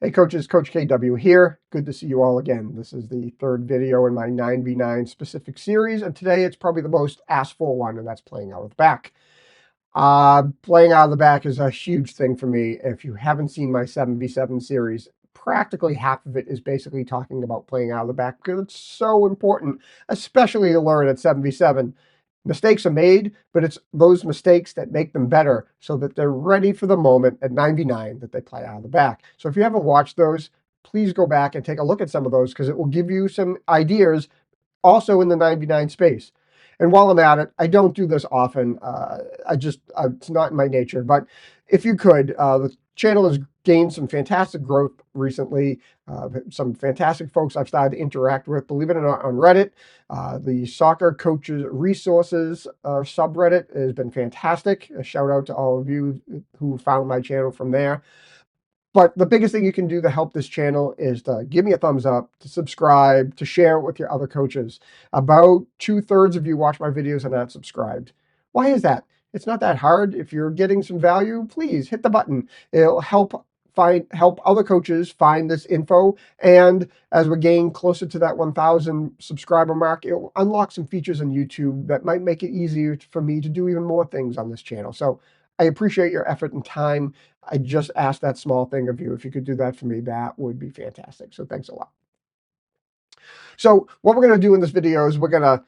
Hey coaches, Coach KW here. Good to see you all again. This is the third video in my 9v9 specific series, and today it's probably the most asked for one, and that's playing out of the back. Playing out of the back is a huge thing for me. If you haven't seen my 7v7 series, practically half of it is basically talking about playing out of the back because it's so important, especially to learn at 7v7. Mistakes are made, but it's those mistakes that make them better so that they're ready for the moment at 9v9 that they play out of the back. So if you haven't watched those, please go back and take a look at some of those because it will give you some ideas also in the 9v9 space. And while I'm at it, I don't do this often. It's not in my nature. But if you could, the channel has gained some fantastic growth recently. Some fantastic folks I've started to interact with. Believe it or not, on Reddit, the Soccer Coaches Resources subreddit has been fantastic. A shout out to all of you who found my channel from there. But the biggest thing you can do to help this channel is to give me a thumbs up, to subscribe, to share it with your other coaches. About 2/3 of you watch my videos and not subscribed. Why is that? It's not that hard. If you're getting some value, please hit the button. It'll help other coaches find this info. And as we're getting closer to that 1,000 subscriber mark, it'll unlock some features on YouTube that might make it easier for me to do even more things on this channel. So I appreciate your effort and time. I just asked that small thing of you. If you could do that for me, that would be fantastic. So thanks a lot. So what we're going to do in this video is we're going to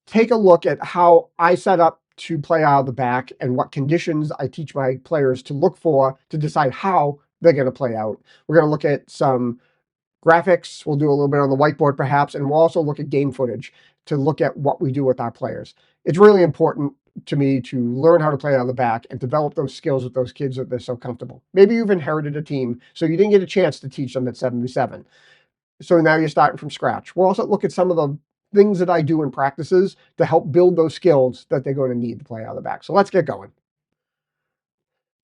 take a look at how I set up to play out of the back and what conditions I teach my players to look for to decide how they're going to play out. We're going to look at some graphics. We'll do a little bit on the whiteboard perhaps, and we'll also look at game footage to look at what we do with our players. It's really important to me to learn how to play out of the back and develop those skills with those kids that they're so comfortable. Maybe you've inherited a team, so you didn't get a chance to teach them at 7v7. So now you're starting from scratch. We'll also look at some of the things that I do in practices to help build those skills that they're going to need to play out of the back. So let's get going.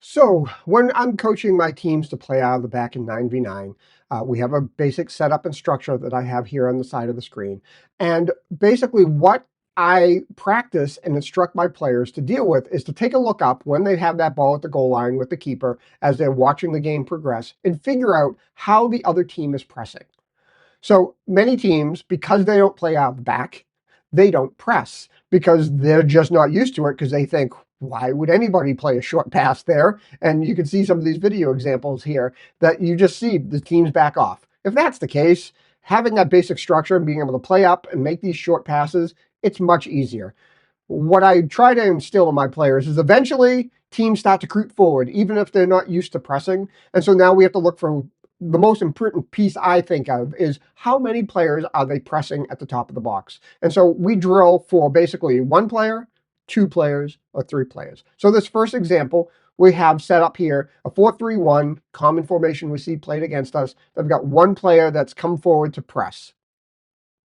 So when I'm coaching my teams to play out of the back in 9v9, we have a basic setup and structure that I have here on the side of the screen. And basically what I practice and instruct my players to deal with is to take a look up when they have that ball at the goal line with the keeper as they're watching the game progress and figure out how the other team is pressing. So many teams, because they don't play out of the back, they don't press because they're just not used to it because they think, why would anybody play a short pass there? And you can see some of these video examples here that you just see the teams back off. If that's the case, having that basic structure and being able to play up and make these short passes, it's much easier. What I try to instill in my players is eventually teams start to creep forward, even if they're not used to pressing. And so now we have to look for the most important piece I think of is how many players are they pressing at the top of the box? And so we drill for basically one player, two players, or three players. So this first example, we have set up here a 4-3-1 common formation we see played against us. They've got one player that's come forward to press.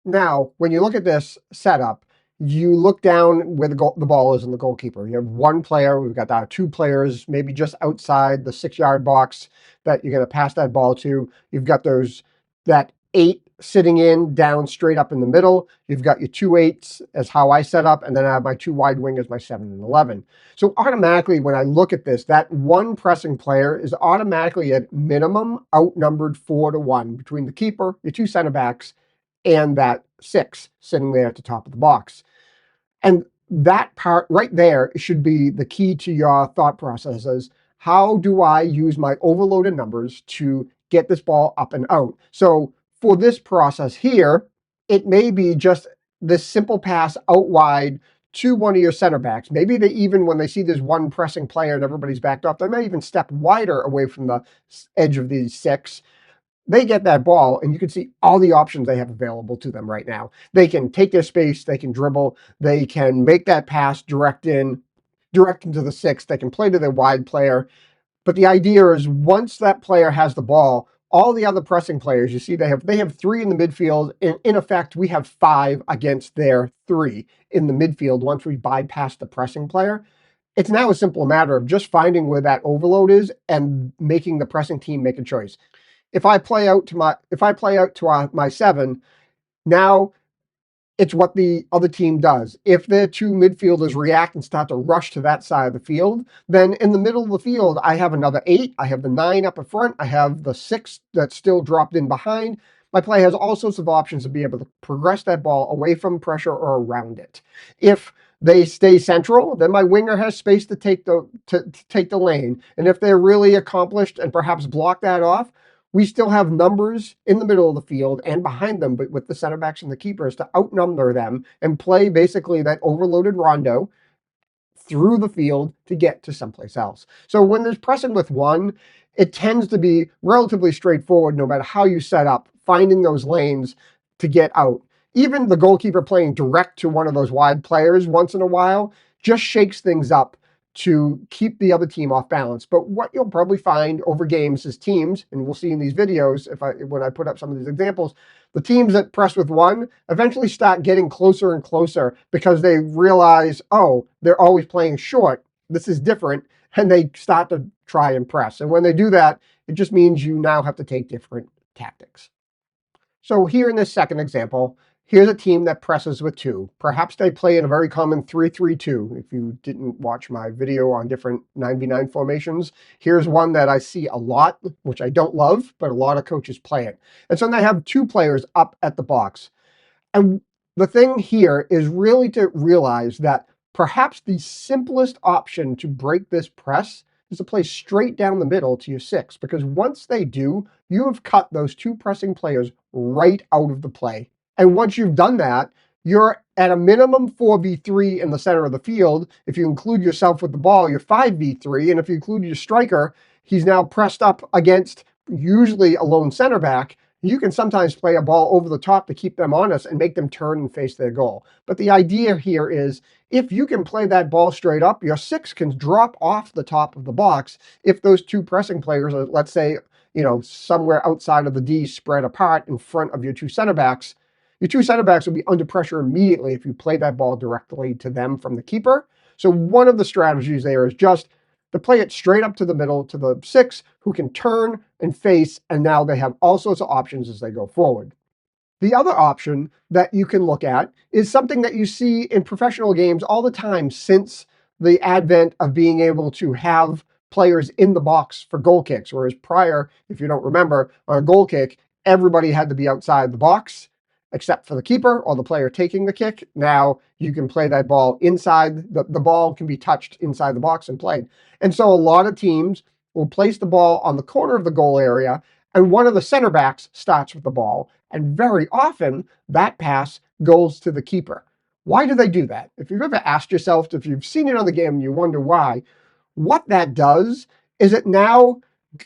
Now, when you look at this setup, you look down where the ball is in the goalkeeper. You have one player. We've got our two players, maybe just outside the 6-yard box that you're going to pass that ball to. You've got that 8 sitting in down straight up in the middle. You've got your 2 8s as how I set up, and then I have my 2 wide wingers, my 7 and 11. So automatically, when I look at this, that one pressing player is automatically at minimum outnumbered 4-1 between the keeper, your 2 center backs, and that 6 sitting there at the top of the box. And that part right there should be the key to your thought processes. How do I use my overloaded numbers to get this ball up and out? So for this process here, it may be just this simple pass out wide to one of your center backs. Maybe they even, when they see there's one pressing player and everybody's backed off, they may even step wider away from the edge of these 6. They get that ball, and you can see all the options they have available to them right now. They can take their space, they can dribble, they can make that pass direct into the 6, they can play to their wide player. But the idea is once that player has the ball, all the other pressing players, you see they have 3 in the midfield. In effect, we have 5 against their 3 in the midfield once we bypass the pressing player. It's now a simple matter of just finding where that overload is and making the pressing team make a choice. If I play out to my 7, now it's what the other team does. If their two midfielders react and start to rush to that side of the field, then in the middle of the field, I have another 8. I have the 9 up in front. I have the 6 that's still dropped in behind. My play has all sorts of options to be able to progress that ball away from pressure or around it. If they stay central, then my winger has space to take the lane. And if they're really accomplished and perhaps block that off, we still have numbers in the middle of the field and behind them, but with the center backs and the keepers to outnumber them and play basically that overloaded rondo through the field to get to someplace else. So when there's pressing with one, it tends to be relatively straightforward no matter how you set up, finding those lanes to get out. Even the goalkeeper playing direct to one of those wide players once in a while just shakes things up to keep the other team off balance. But what you'll probably find over games is teams, and we'll see in these videos when I put up some of these examples, the teams that press with one eventually start getting closer and closer because they realize, oh, they're always playing short. This is different. And they start to try and press. And when they do that, it just means you now have to take different tactics. So here in this second example, here's a team that presses with 2. Perhaps they play in a very common 3-3-2. If you didn't watch my video on different 9v9 formations, here's one that I see a lot, which I don't love, but a lot of coaches play it. And so they have 2 players up at the box. And the thing here is really to realize that perhaps the simplest option to break this press is to play straight down the middle to your 6, because once they do, you have cut those 2 pressing players right out of the play. And once you've done that, you're at a minimum 4v3 in the center of the field. If you include yourself with the ball, you're 5v3. And if you include your striker, he's now pressed up against usually a lone center back. You can sometimes play a ball over the top to keep them honest and make them turn and face their goal. But the idea here is if you can play that ball straight up, your 6 can drop off the top of the box if those 2 pressing players are, let's say, somewhere outside of the D spread apart in front of your 2 center backs. Your 2 center backs will be under pressure immediately if you play that ball directly to them from the keeper. So one of the strategies there is just to play it straight up to the middle to the 6 who can turn and face, and now they have all sorts of options as they go forward. The other option that you can look at is something that you see in professional games all the time since the advent of being able to have players in the box for goal kicks, whereas prior, if you don't remember, on a goal kick, everybody had to be outside the box except for the keeper or the player taking the kick. Now you can play that ball inside. The ball can be touched inside the box and played. And so a lot of teams will place the ball on the corner of the goal area, and one of the center backs starts with the ball. And very often that pass goes to the keeper. Why do they do that? If you've ever asked yourself, if you've seen it on the game and you wonder why, what that does is it now,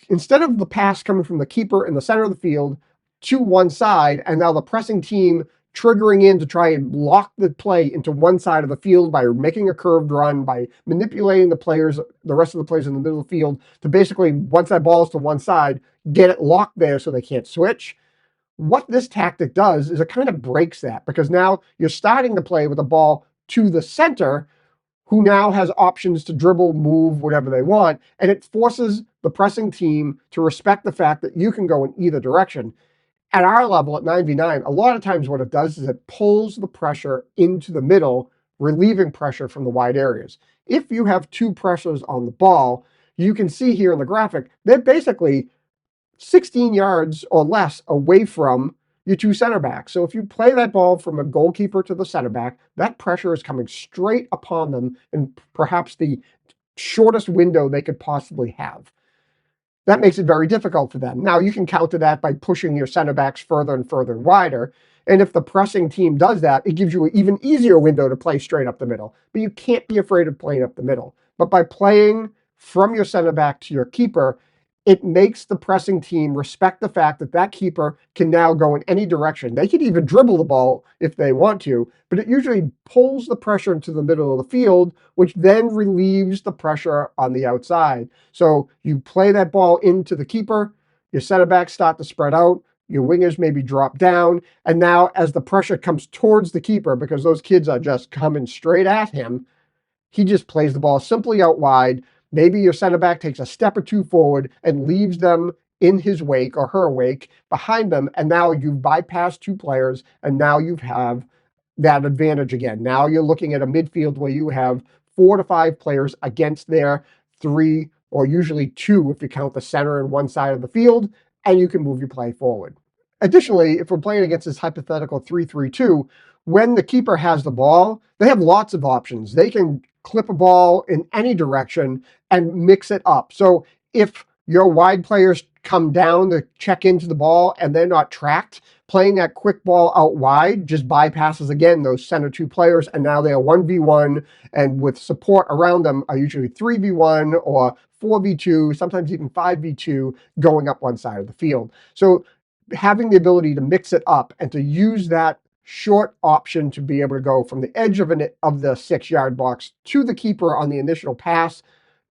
instead of the pass coming from the keeper in the center of the field to one side, and now the pressing team triggering in to try and lock the play into one side of the field by making a curved run, by manipulating the rest of the players in the middle of the field to basically, once that ball is to one side, get it locked there so they can't switch. What this tactic does is it kind of breaks that, because now you're starting to play with the ball to the center, who now has options to dribble, move, whatever they want, and it forces the pressing team to respect the fact that you can go in either direction. At our level, at 9v9, a lot of times what it does is it pulls the pressure into the middle, relieving pressure from the wide areas. If you have 2 pressures on the ball, you can see here in the graphic, they're basically 16 yards or less away from your 2 center backs. So if you play that ball from a goalkeeper to the center back, that pressure is coming straight upon them in perhaps the shortest window they could possibly have. That makes it very difficult for them. Now, you can counter that by pushing your center backs further and further wider. And if the pressing team does that, it gives you an even easier window to play straight up the middle. But you can't be afraid of playing up the middle. But by playing from your center back to your keeper, it makes the pressing team respect the fact that that keeper can now go in any direction. They can even dribble the ball if they want to, but it usually pulls the pressure into the middle of the field, which then relieves the pressure on the outside. So you play that ball into the keeper, your center backs start to spread out, your wingers maybe drop down, and now as the pressure comes towards the keeper, because those kids are just coming straight at him, he just plays the ball simply out wide. Maybe your center back takes a step or 2 forward and leaves them in his wake or her wake behind them. And now you've bypassed 2 players, and now you have that advantage again. Now you're looking at a midfield where you have 4 to 5 players against their 3, or usually 2 if you count the center and one side of the field, and you can move your play forward. Additionally, if we're playing against this hypothetical 3-3-2, when the keeper has the ball, they have lots of options. They can clip a ball in any direction and mix it up. So if your wide players come down to check into the ball and they're not tracked, playing that quick ball out wide just bypasses, again, those center 2 players, and now they are 1v1, and with support around them are usually 3v1 or 4v2, sometimes even 5v2, going up one side of the field. So having the ability to mix it up and to use that short option to be able to go from the edge of the 6-yard box to the keeper on the initial pass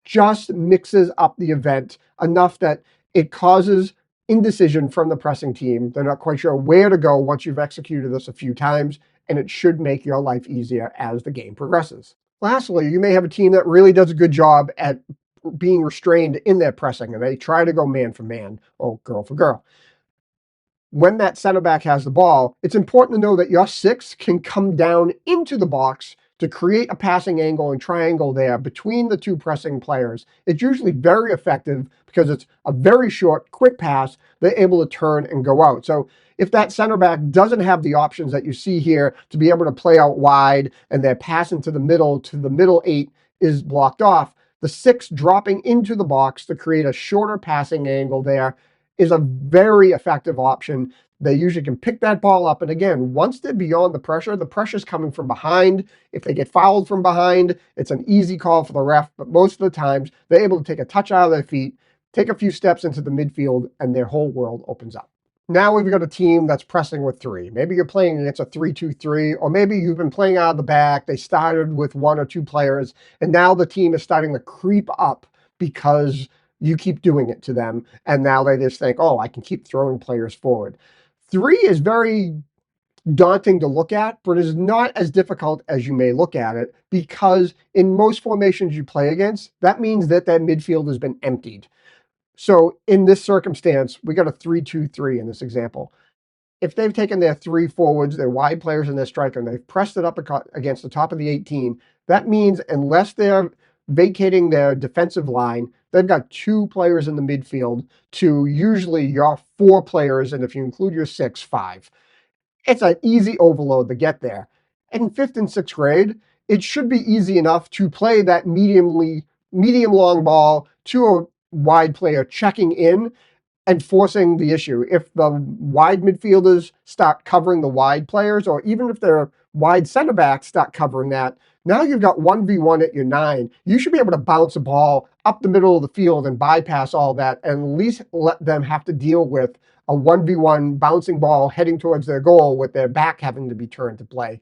just mixes up the event enough that it causes indecision from the pressing team. They're not quite sure where to go once you've executed this a few times, and it should make your life easier as the game progresses. Lastly, you may have a team that really does a good job at being restrained in their pressing, and they try to go man for man or girl for girl. When that center back has the ball, it's important to know that your 6 can come down into the box to create a passing angle and triangle there between the 2 pressing players. It's usually very effective because it's a very short, quick pass. They're able to turn and go out. So if that center back doesn't have the options that you see here to be able to play out wide and they're passing to the middle 8 is blocked off, the 6 dropping into the box to create a shorter passing angle there is a very effective option. They usually can pick that ball up. And again, once they're beyond the pressure's coming from behind. If they get fouled from behind, it's an easy call for the ref. But most of the times, they're able to take a touch out of their feet, take a few steps into the midfield, and their whole world opens up. Now we've got a team that's pressing with 3. Maybe you're playing against a 3-2-3, or maybe you've been playing out of the back. They started with 1 or 2 players, and now the team is starting to creep up because you keep doing it to them, and now they just think, oh, I can keep throwing players forward. 3 is very daunting to look at, but it is not as difficult as you may look at it, because in most formations you play against, that means that midfield has been emptied. So in this circumstance, we got a 3-2-3 in this example. If they've taken their 3 forwards, their wide players and their striker, and they've pressed it up against the top of the 18, that means unless they're vacating their defensive line, they've got 2 players in the midfield to usually your 4 players, and if you include your 6, 5. It's an easy overload to get there. In 5th and 6th grade, it should be easy enough to play that medium long ball to a wide player checking in and forcing the issue. If the wide midfielders start covering the wide players, or even if their wide center backs start covering that, now you've got 1v1 at your 9. You should be able to bounce a ball up the middle of the field and bypass all that, and at least let them have to deal with a 1v1 bouncing ball heading towards their goal with their back having to be turned to play.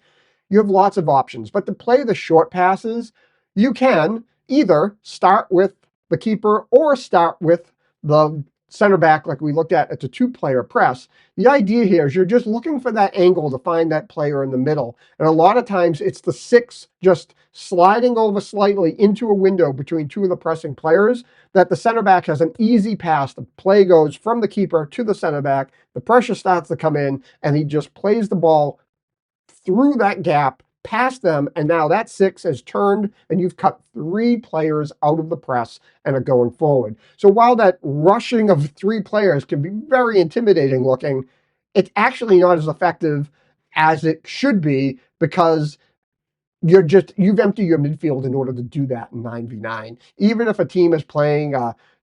You have lots of options, but to play the short passes, you can either start with the keeper or start with the center back like we looked at the 2-player press. The idea here is you're just looking for that angle to find that player in the middle. And a lot of times it's the 6 just sliding over slightly into a window between 2 of the pressing players that the center back has an easy pass. The play goes from the keeper to the center back. The pressure starts to come in, and he just plays the ball through that gap, past them, and now that 6 has turned, and you've cut 3 players out of the press and are going forward. So while that rushing of 3 players can be very intimidating looking, it's actually not as effective as it should be, because you've emptied your midfield in order to do that in 9v9. Even if a team is playing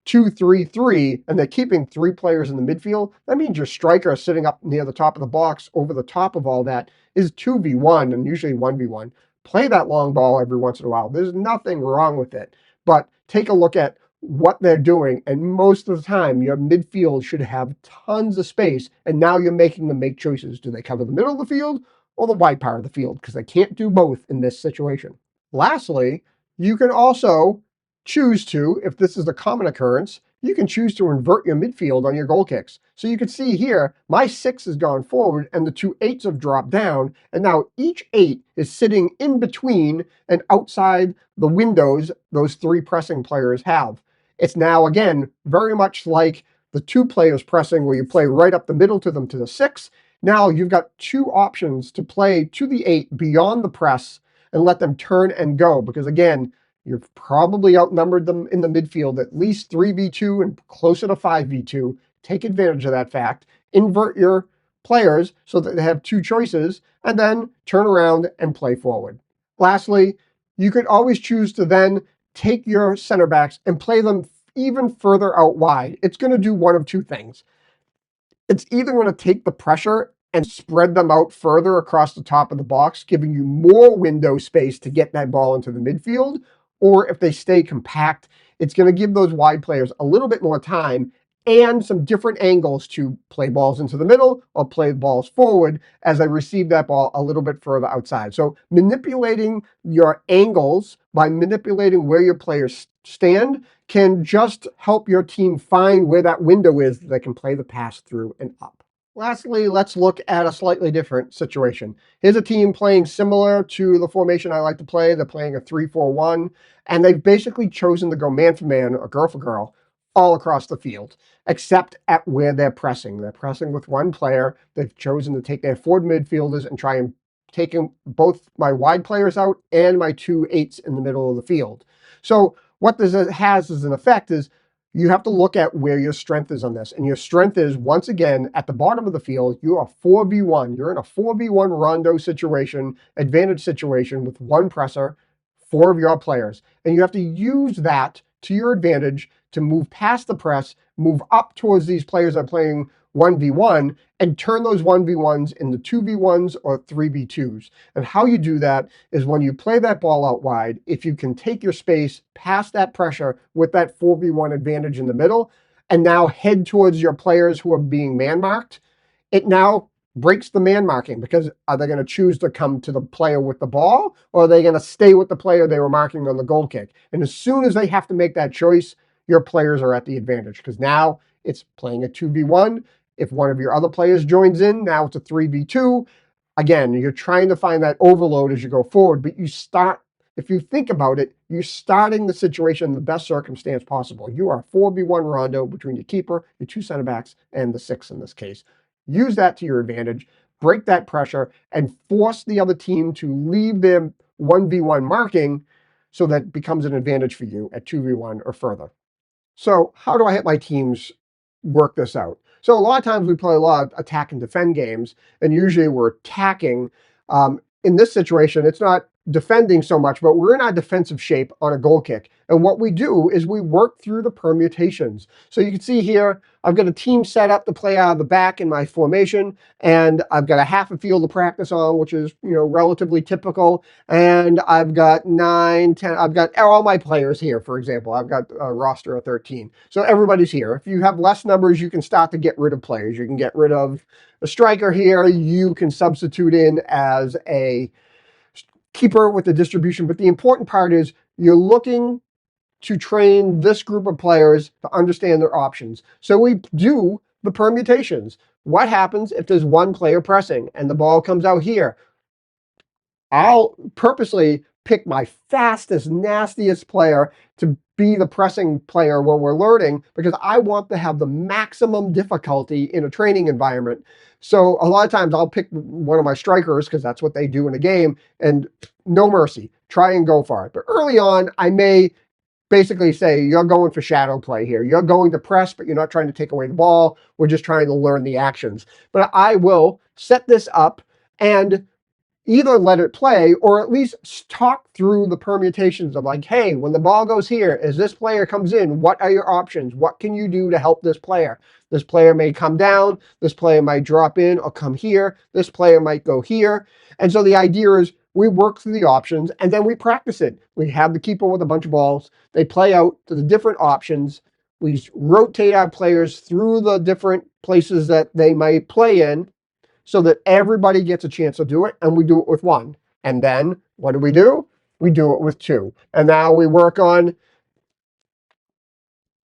2-3-3 and they're keeping 3 players in the midfield, that means your striker sitting up near the top of the box over the top of all that is 2v1 and usually 1v1. Play that long ball every once in a while. There's nothing wrong with it, but take a look at what they're doing, and most of the time your midfield should have tons of space, and now you're making them make choices. Do they cover the middle of the field or the wide part of the field? Because they can't do both in this situation. Lastly, you can also choose to, if this is a common occurrence, you can choose to invert your midfield on your goal kicks. So you can see here, my 6 has gone forward and the 2 8s have dropped down, and now each 8 is sitting in between and outside the windows those 3 pressing players have. It's now, again, very much like the 2 players pressing, where you play right up the middle to them to the 6. Now you've got two options to play to the 8 beyond the press and let them turn and go, because again, you've probably outnumbered them in the midfield at least 3v2 and closer to 5v2. Take advantage of that fact. Invert your players so that they have two choices, and then turn around and play forward. Lastly, you could always choose to then take your center backs and play them even further out wide. It's going to do one of two things. It's either going to take the pressure and spread them out further across the top of the box, giving you more window space to get that ball into the midfield, or if they stay compact, it's going to give those wide players a little bit more time and some different angles to play balls into the middle or play balls forward as I receive that ball a little bit further outside. So manipulating your angles by manipulating where your players stand can just help your team find where that window is that they can play the pass through and up. Lastly, let's look at a slightly different situation. Here's a team playing similar to the formation I like to play. They're playing a 3-4-1, and they've basically chosen to go man for man or girl for girl all across the field, except at where they're pressing. They're pressing with one player. They've chosen to take their forward midfielders and try and take both my wide players out and my 2 8s in the middle of the field. So what this has as an effect is you have to look at where your strength is on this. And your strength is, once again, at the bottom of the field, you are 4v1. You're in a 4v1 rondo situation, advantage situation with one presser, 4 of your players. And you have to use that to your advantage to move past the press, move up towards these players that are playing 1v1, and turn those 1v1s into 2v1s or 3v2s. And how you do that is when you play that ball out wide, if you can take your space past that pressure with that 4v1 advantage in the middle, and now head towards your players who are being man-marked, it now breaks the man marking, because are they going to choose to come to the player with the ball, or are they going to stay with the player they were marking on the goal kick? And as soon as they have to make that choice, your players are at the advantage, because now it's playing a 2v1. If one of your other players joins in, now it's a 3v2. Again, you're trying to find that overload as you go forward, but you start, if you think about it, you're starting the situation in the best circumstance possible. You are 4v1 rondo between your keeper, your 2 center backs, and the 6 in this case. Use that to your advantage, break that pressure, and force the other team to leave their 1v1 marking so that it becomes an advantage for you at 2v1 or further. So how do I help my teams work this out? So a lot of times we play a lot of attack and defend games, and usually we're attacking. In this situation, it's not defending so much, but we're in our defensive shape on a goal kick. And what we do is we work through the permutations. So you can see here, I've got a team set up to play out of the back in my formation, and I've got a half a field to practice on, which is, relatively typical. And I've got 9, 10, I've got all my players here, for example. I've got a roster of 13. So everybody's here. If you have less numbers, you can start to get rid of players. You can get rid of a striker here. You can substitute in as a keeper with the distribution. But the important part is you're looking to train this group of players to understand their options. So we do the permutations. What happens if there's one player pressing and the ball comes out here? I'll purposely pick my fastest, nastiest player to be the pressing player when we're learning, because I want to have the maximum difficulty in a training environment. So a lot of times I'll pick one of my strikers, because that's what they do in a game, and no mercy, try and go for it. But early on, I may basically say, you're going for shadow play here. You're going to press, but you're not trying to take away the ball. We're just trying to learn the actions. But I will set this up and either let it play or at least talk through the permutations of, like, hey, when the ball goes here, as this player comes in, what are your options? What can you do to help this player? This player may come down, this player might drop in or come here, this player might go here. And so the idea is we work through the options and then we practice it. We have the keeper with a bunch of balls. They play out to the different options. We rotate our players through the different places that they might play in, so that everybody gets a chance to do it, and we do it with one. And then what do? We do it with 2. And now we work on,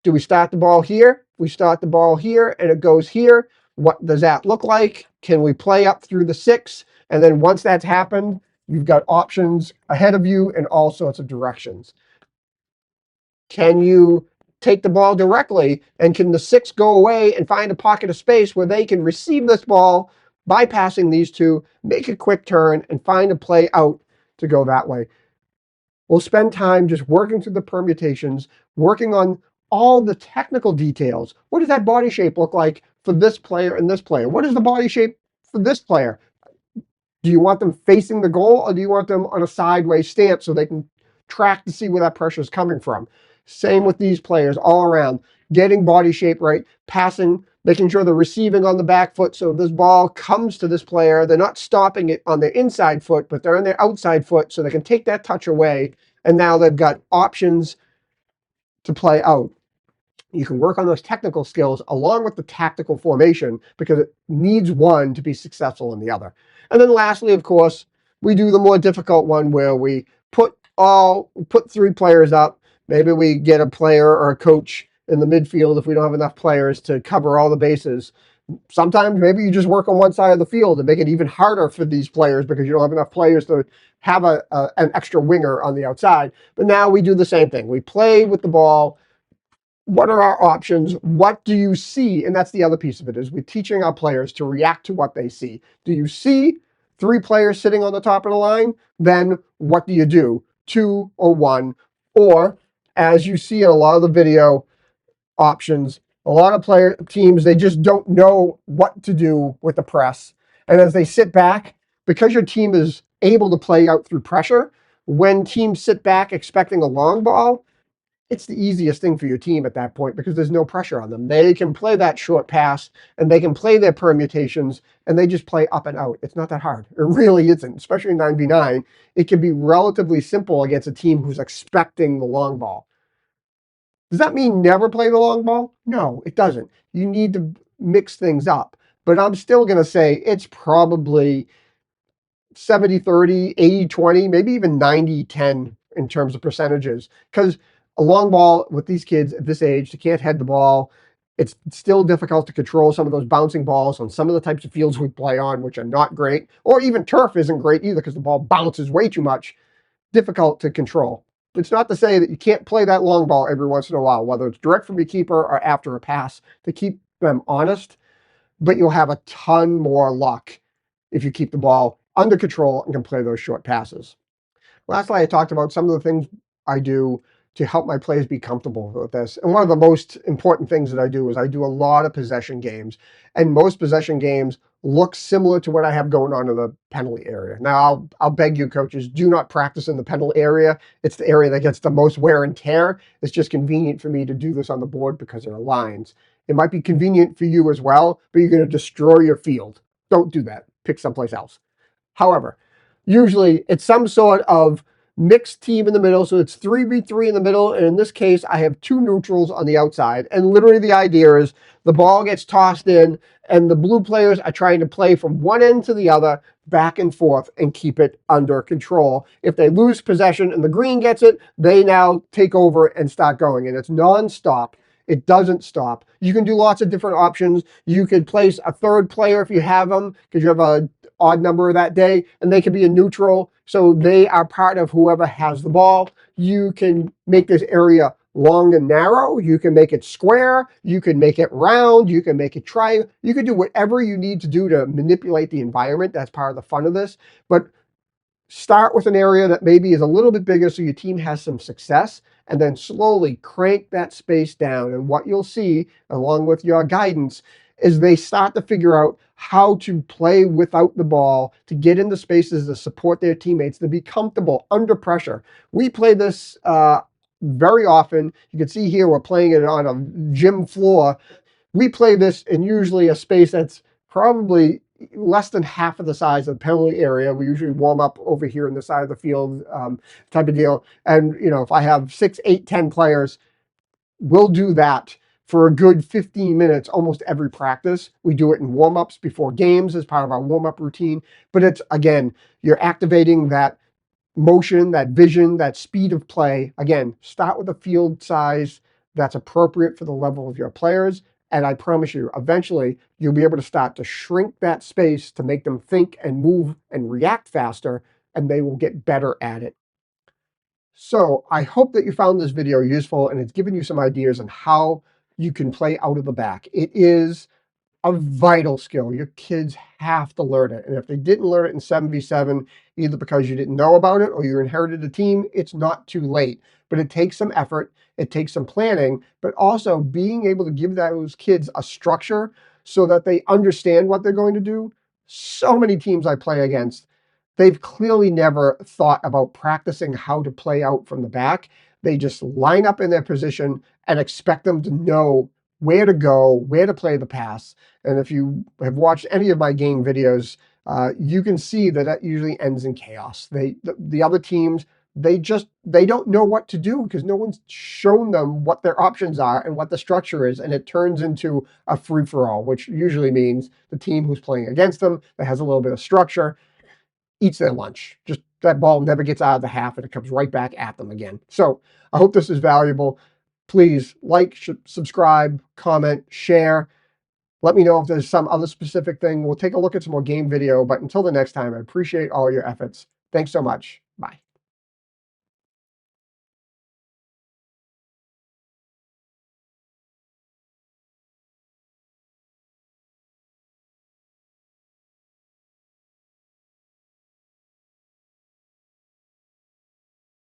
do we start the ball here? We start the ball here, and it goes here. What does that look like? Can we play up through the 6? And then once that's happened, you've got options ahead of you in all sorts of directions. Can you take the ball directly, and can the 6 go away and find a pocket of space where they can receive this ball bypassing these two, make a quick turn, and find a play out to go that way. We'll spend time just working through the permutations, working on all the technical details. What does that body shape look like for this player and this player? What is the body shape for this player? Do you want them facing the goal, or do you want them on a sideways stance so they can track to see where that pressure is coming from? Same with these players all around, getting body shape right, passing, making sure they're receiving on the back foot. So if this ball comes to this player, they're not stopping it on their inside foot, but they're on their outside foot so they can take that touch away. And now they've got options to play out. You can work on those technical skills along with the tactical formation because it needs one to be successful in the other. And then lastly, of course, we do the more difficult one where we put 3 players up. Maybe we get a player or a coach in the midfield if we don't have enough players to cover all the bases. Sometimes maybe you just work on one side of the field and make it even harder for these players because you don't have enough players to have an extra winger on the outside. But now we do the same thing. We play with the ball. What are our options? What do you see? And that's the other piece of it, is we're teaching our players to react to what they see. Do you see 3 players sitting on the top of the line? Then what do you do? 2 or 1? Or as you see in a lot of the video options, a lot of teams, they just don't know what to do with the press. And as they sit back, because your team is able to play out through pressure, when teams sit back expecting a long ball, it's the easiest thing for your team at that point because there's no pressure on them. They can play that short pass and they can play their permutations and they just play up and out. It's not that hard. It really isn't, especially in 9v9. It can be relatively simple against a team who's expecting the long ball. Does that mean never play the long ball? No, it doesn't. You need to mix things up. But I'm still going to say it's probably 70-30, 80-20, maybe even 90-10 in terms of percentages. Because a long ball with these kids at this age, they can't head the ball. It's still difficult to control some of those bouncing balls on some of the types of fields we play on, which are not great. Or even turf isn't great either because the ball bounces way too much. Difficult to control. It's not to say that you can't play that long ball every once in a while, whether it's direct from your keeper or after a pass, to keep them honest. But you'll have a ton more luck if you keep the ball under control and can play those short passes. Lastly, I talked about some of the things I do to help my players be comfortable with this. And one of the most important things that I do is I do a lot of possession games. And most possession games look similar to what I have going on in the penalty area. Now, I'll beg you, coaches, do not practice in the penalty area. It's the area that gets the most wear and tear. It's just convenient for me to do this on the board because there are lines. It might be convenient for you as well, but you're going to destroy your field. Don't do that. Pick someplace else. However, usually it's some sort of mixed team in the middle. So it's 3v3 in the middle. And in this case, I have 2 neutrals on the outside. And literally the idea is the ball gets tossed in and the blue players are trying to play from one end to the other, back and forth, and keep it under control. If they lose possession and the green gets it, they now take over and start going. And it's nonstop. It doesn't stop. You can do lots of different options. You could place a 3rd player if you have them, because you have a odd number that day, and they can be a neutral, so they are part of whoever has the ball. You can make this area long and narrow. You can make it square. You can make it round. You can make it triangle. You can do whatever you need to do to manipulate the environment. That's part of the fun of this. But start with an area that maybe is a little bit bigger so your team has some success, and then slowly crank that space down. And what you'll see, along with your guidance, is they start to figure out how to play without the ball, to get into spaces to support their teammates, to be comfortable under pressure. We play this very often. You can see here we're playing it on a gym floor. We play this in usually a space that's probably less than half of the size of the penalty area. We usually warm up over here in the side of the field type of deal. And, you know, if I have 6, 8, 10 players, we'll do that for a good 15 minutes almost every practice. We do it in warm-ups before games as part of our warm-up routine. But it's, again, you're activating that motion, that vision, that speed of play. Again, start with a field size that's appropriate for the level of your players. And I promise you, eventually, you'll be able to start to shrink that space to make them think and move and react faster, and they will get better at it. So I hope that you found this video useful and it's given you some ideas on how you can play out of the back. It is a vital skill. Your kids have to learn it. And if they didn't learn it in 7v7, either because you didn't know about it or you inherited a team, it's not too late. But it takes some effort, it takes some planning, but also being able to give those kids a structure so that they understand what they're going to do. So many teams I play against, they've clearly never thought about practicing how to play out from the back. They just line up in their position and expect them to know where to go, where to play the pass. And if you have watched any of my game videos, you can see that that usually ends in chaos. The other teams, they don't know what to do because no one's shown them what their options are and what the structure is, and it turns into a free-for-all, which usually means the team who's playing against them that has a little bit of structure eats their lunch. Just that ball never gets out of the half and it comes right back at them again. So I hope this is valuable. Please like, subscribe, comment, share. Let me know if there's some other specific thing. We'll take a look at some more game video, but until the next time, I appreciate all your efforts. Thanks so much. Bye.